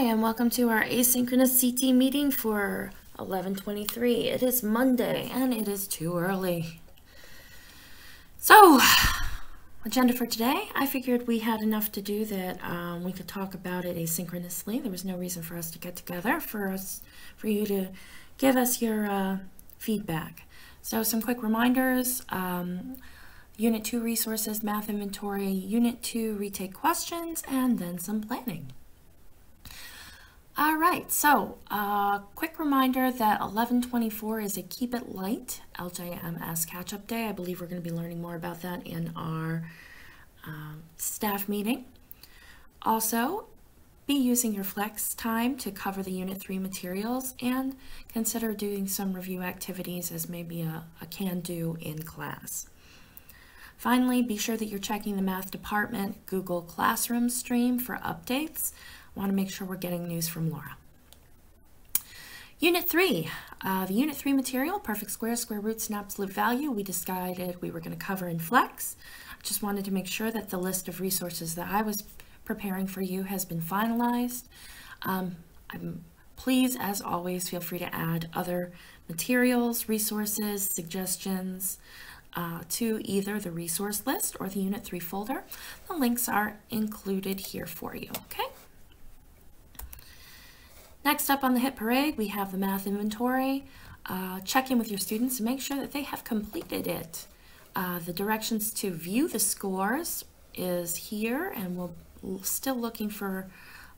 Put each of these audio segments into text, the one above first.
Hi, and welcome to our asynchronous CT meeting for 11/23. It is Monday, and it is too early. So, agenda for today, I figured we had enough to do that we could talk about it asynchronously. There was no reason for us to get together, for you to give us your feedback. So some quick reminders. Unit 2 resources, math inventory, Unit 2 retake questions, and then some planning. All right, so quick reminder that 11/24 is a Keep It Light LJMS catch-up day. I believe we're going to be learning more about that in our staff meeting. Also, be using your flex time to cover the Unit 3 materials and consider doing some review activities as maybe a can-do in class. Finally, be sure that you're checking the Math Department Google Classroom stream for updates. Want to make sure we're getting news from Laura. Unit 3, the Unit 3 material, perfect squares, square roots, and absolute value, we decided we were going to cover in Flex. I just wanted to make sure that the list of resources that I was preparing for you has been finalized. Please, as always, feel free to add other materials, resources, suggestions to either the resource list or the Unit 3 folder. The links are included here for you, okay? Next up on the hit parade, we have the math inventory. Check in with your students and make sure that they have completed it. The directions to view the scores is here, and we're still looking for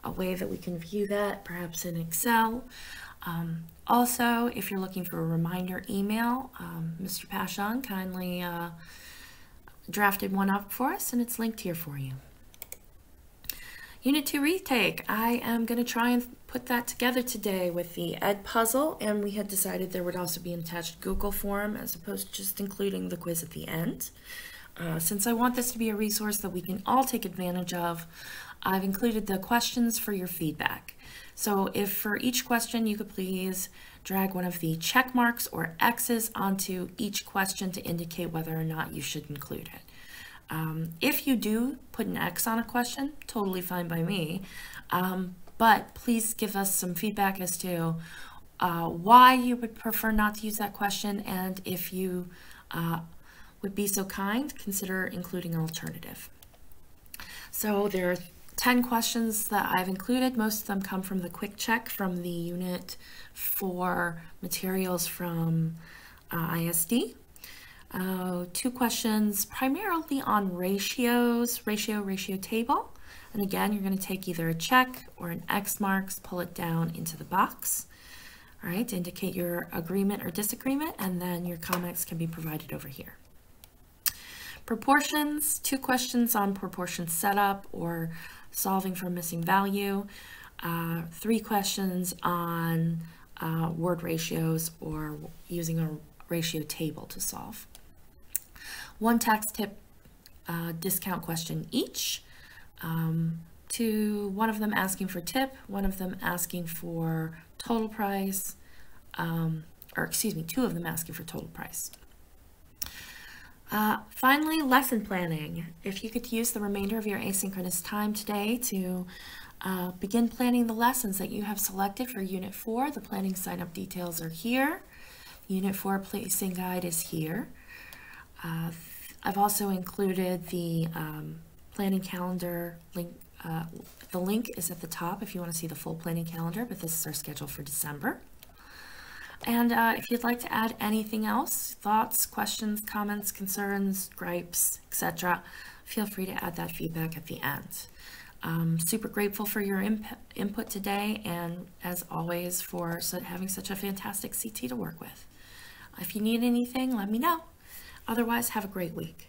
a way that we can view that, perhaps in Excel. Also, if you're looking for a reminder email, Mr. Pashon kindly drafted one up for us, and it's linked here for you. Unit 2 retake, I am going to try and put that together today with the Ed puzzle, and we had decided there would also be an attached Google form as opposed to just including the quiz at the end. Since I want this to be a resource that we can all take advantage of, I've included the questions for your feedback. So if for each question you could please drag one of the check marks or X's onto each question to indicate whether or not you should include it. If you do put an X on a question, totally fine by me, but please give us some feedback as to why you would prefer not to use that question, and if you would be so kind, consider including an alternative. So there are 10 questions that I've included. Most of them come from the quick check from the Unit 4 materials from ISD. 2 questions primarily on ratios, ratio table. And again, you're going to take either a check or an X marks, pull it down into the box, all right, to indicate your agreement or disagreement, and then your comments can be provided over here. Proportions, 2 questions on proportion setup or solving for a missing value, 3 questions on word ratios or using a ratio table to solve. 1 tax tip discount question each. 1 of them asking for tip, 1 of them asking for total price, 2 of them asking for total price. Finally, lesson planning. If you could use the remainder of your asynchronous time today to begin planning the lessons that you have selected for Unit 4. The planning sign-up details are here. The Unit 4 placing guide is here. I've also included the planning calendar link. The link is at the top if you want to see the full planning calendar, but this is our schedule for December. And if you'd like to add anything else, thoughts, questions, comments, concerns, gripes, etc., feel free to add that feedback at the end. Super grateful for your input today, and as always for having such a fantastic CT to work with. If you need anything, let me know. Otherwise, have a great week.